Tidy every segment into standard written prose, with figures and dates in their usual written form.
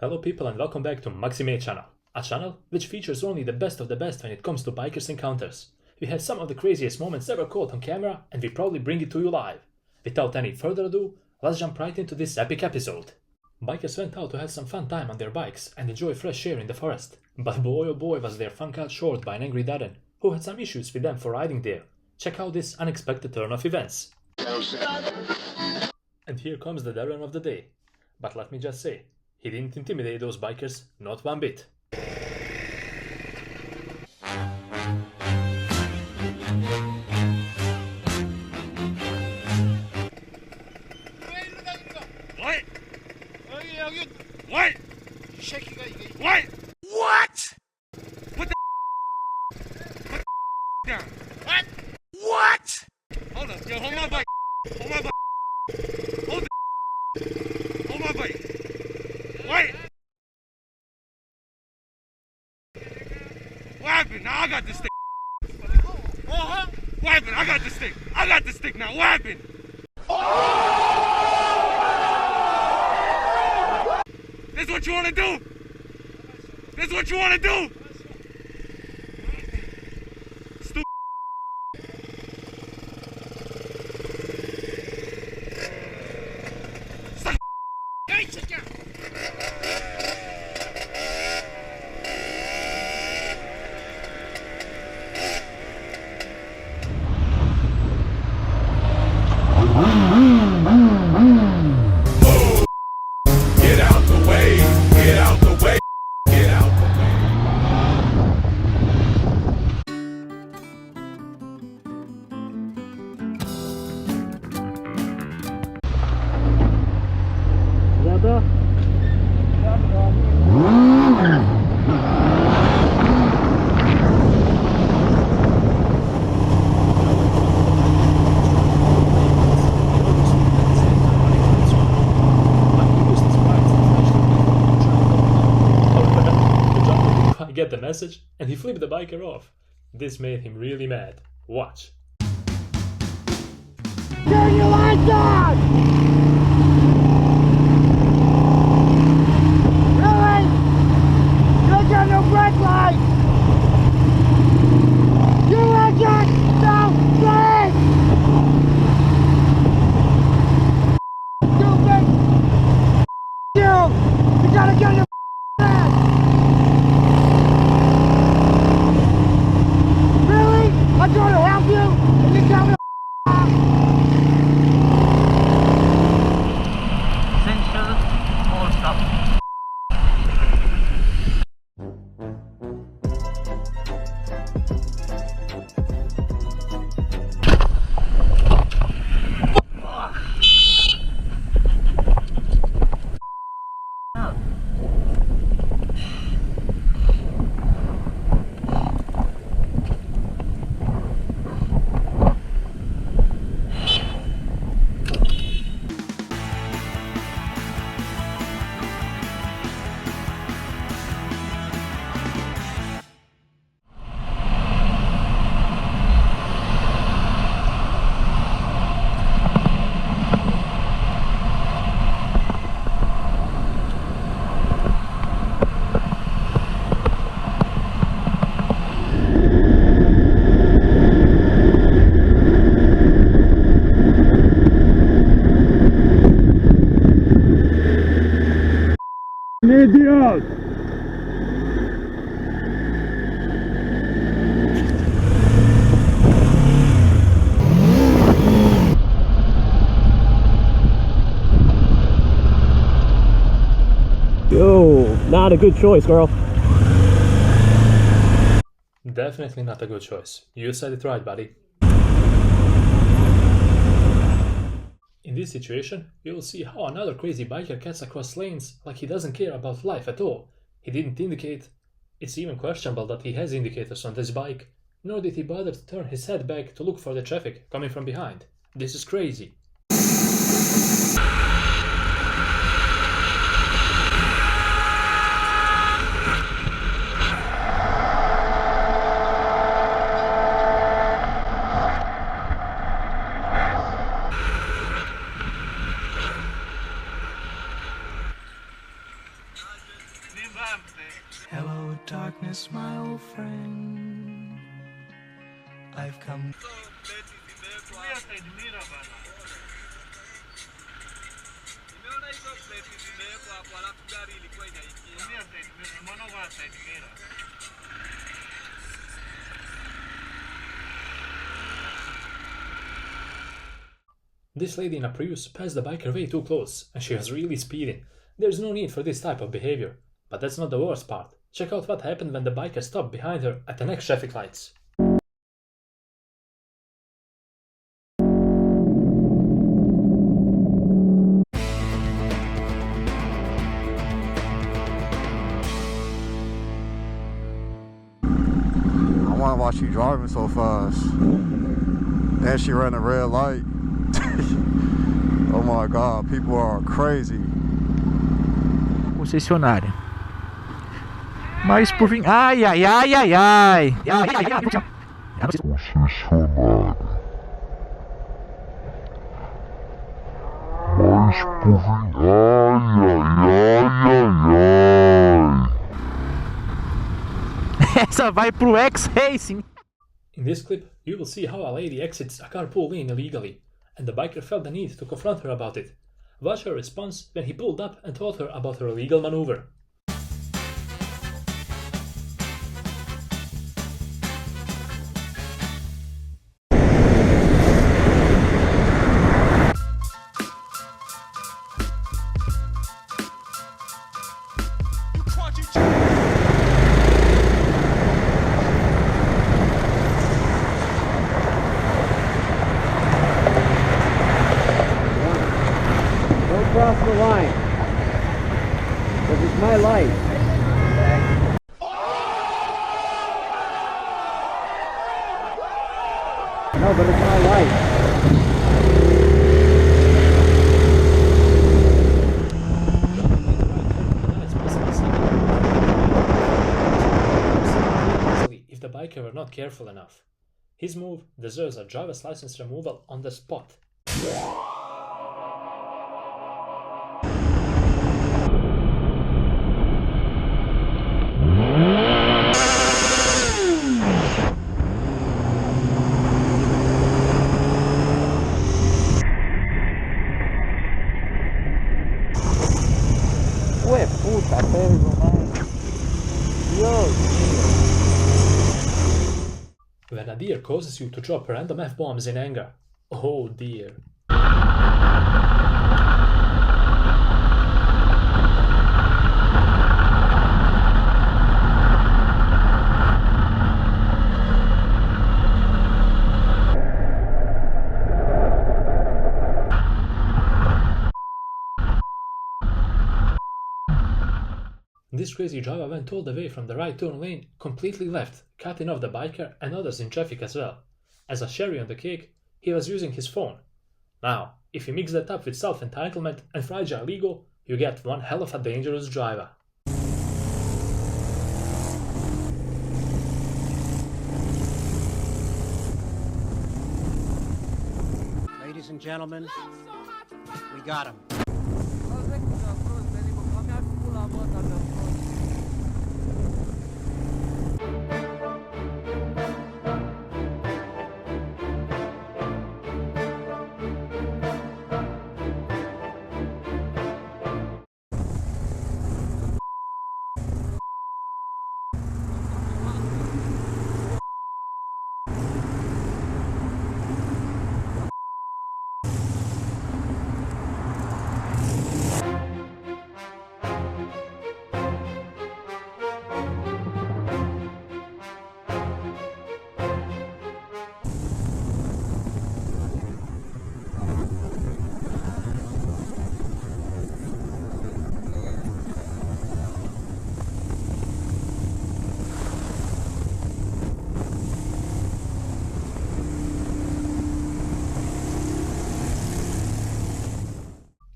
Hello people and welcome back to Maxi channel, a channel which features only the best of the best when it comes to bikers encounters. We have some of the craziest moments ever caught on camera and we proudly bring it to you live. Without any further ado, let's jump right into this epic episode. Bikers went out to have some fun time on their bikes and enjoy fresh air in the forest. But boy oh boy was their fun cut short by an angry Darren, who had some issues with them for riding there. Check out this unexpected turn of events. And here comes the Darren of the day. But let me just say, he didn't intimidate those bikers, not one bit. What? What? What? What? Put the down. What? What? Hold up, yo, hold my bike. Hold my bike. Hold my bike. Wait! What happened? Now I got this stick. What happened? I got the stick. I got the stick now. What happened? This is what you want to do? This is what you want to do? Stupid. Stop. Hey, sit down. Get out the way, get out the way, get out the way. Get the message and he flipped the biker off. This made him really mad. Watch. Turn your lights on! Really? You got no brake lights! You legend! No brake! Stupid! You gotta get your ass! Really? I'm trying to help you and you tell me Idiot! Yo, not a good choice, girl. Definitely not a good choice. You said it right, buddy. In this situation, you will see how another crazy biker cuts across lanes like he doesn't care about life at all. He didn't indicate. It's even questionable that he has indicators on this bike. Nor did he bother to turn his head back to look for the traffic coming from behind. This is crazy. darkness, my old friend. I've come. This lady in a Prius passed the biker way too close, and she was really speeding. There's no need for this type of behavior. But that's not the worst part. Check out what happened when the biker stopped behind her at the next traffic lights. I wonder why she driving so fast. And she ran a red light. Oh my god, people are crazy. Concessionária. Mas por fim. Ai, ai, ai, ai, ai. Concessionária. Mas por fim. Ai, ai, ai, ai. Essa vai pro X-Racing. In this clip, you will see how a lady exits a carpool lane illegally, and the biker felt the need to confront her about it. Watch her response when he pulled up and told her about her illegal maneuver. Cross the line, because it's my life. No, but it's my life. If the biker were not careful enough. His move deserves a driver's license removal on the spot. Ué, puta, pego, mano. Dios mío. When a deer causes you to drop random F-bombs in anger. Oh dear. This crazy driver went all the way from the right turn lane completely left, cutting off the biker and others in traffic as well. As a cherry on the cake, he was using his phone. Now, if you mix that up with self-entitlement and fragile ego, you get one hell of a dangerous driver. Ladies and gentlemen, we got him.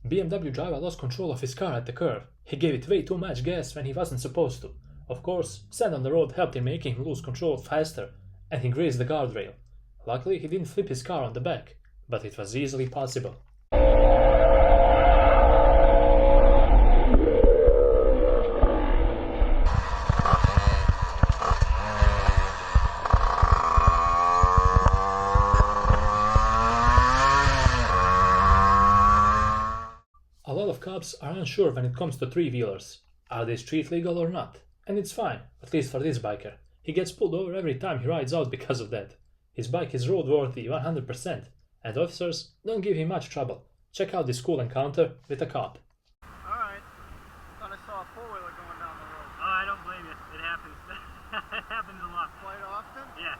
BMW driver lost control of his car at the curve. He gave it way too much gas when he wasn't supposed to. Of course, sand on the road helped in making him lose control faster, and he grazed the guardrail. Luckily, he didn't flip his car on the back, but it was easily possible. cops are unsure when it comes to three-wheelers. Are they street legal or not? And it's fine, at least for this biker. He gets pulled over every time he rides out because of that. His bike is roadworthy 100%, and officers don't give him much trouble. Check out this cool encounter with a cop. Alright. Thought I saw a four-wheeler going down the road. Oh, I don't blame you. It happens. It happens a lot. Quite often? Yeah.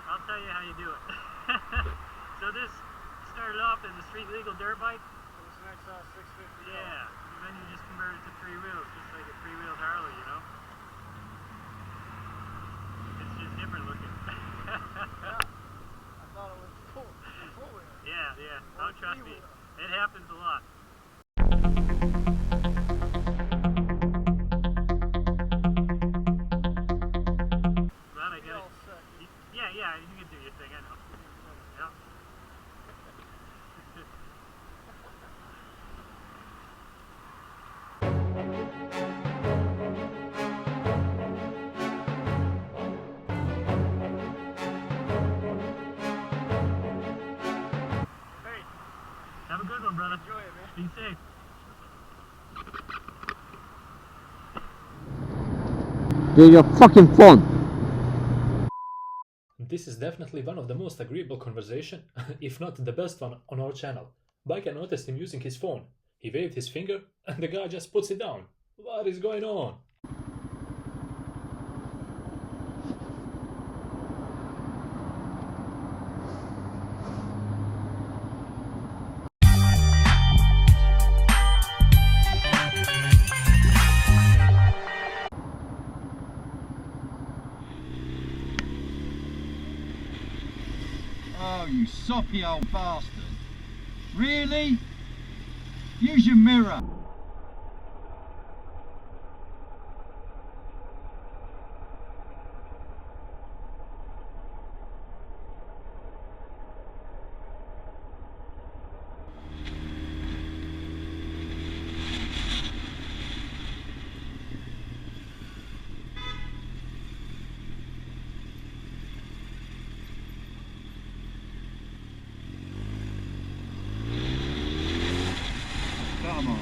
I'll tell you how you do it. So this started off as a street legal dirt bike. It was an XL 650. Yeah. And then you just converted to three wheels, just like a three-wheeled Harley, you know? It's just different looking. Yeah. I thought it was four-wheeler. Yeah, yeah. Oh, trust me. It happens a lot. Glad I get it. Yeah, you can do your thing, I know. Yeah. Hey, have a good one, brother. Enjoy it, man. Be safe. Do your fucking fun. This is definitely one of the most agreeable conversation, if not the best one on our channel. Biker noticed him using his phone. He waved his finger and the guy just puts it down. What is going on? Oh, you soppy old bastard. Really? Use your mirror. Come on.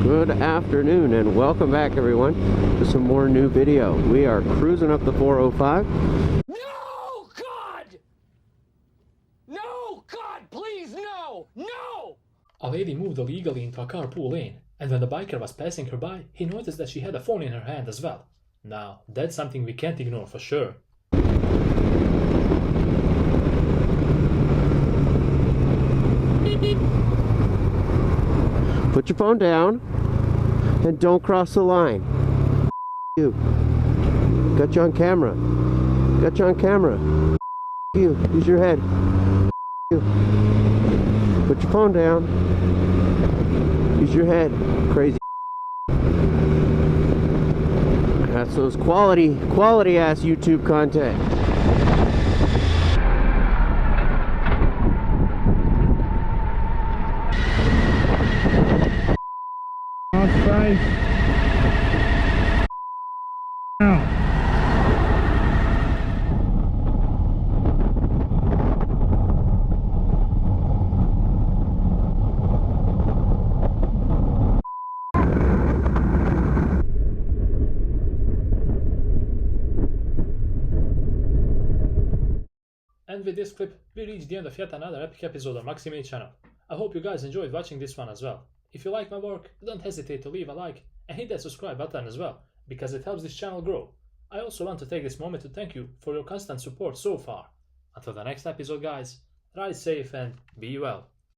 Good afternoon and welcome back everyone to some more new video. We are cruising up the 405. No, God! No, God, please, no! No! A lady moved illegally into a carpool lane, and when the biker was passing her by, he noticed that she had a phone in her hand as well. Now, that's something we can't ignore for sure. Put your phone down and don't cross the line. You. Got you on camera. Got you on camera. You. Use your head. You. Put your phone down. Use your head. Crazy. That's those quality ass YouTube content. And with this clip, we reached the end of yet another epic episode of Maxi channel. I hope you guys enjoyed watching this one as well. If you like my work, don't hesitate to leave a like and hit that subscribe button as well, because it helps this channel grow. I also want to take this moment to thank you for your constant support so far. Until the next episode guys, ride safe and be well.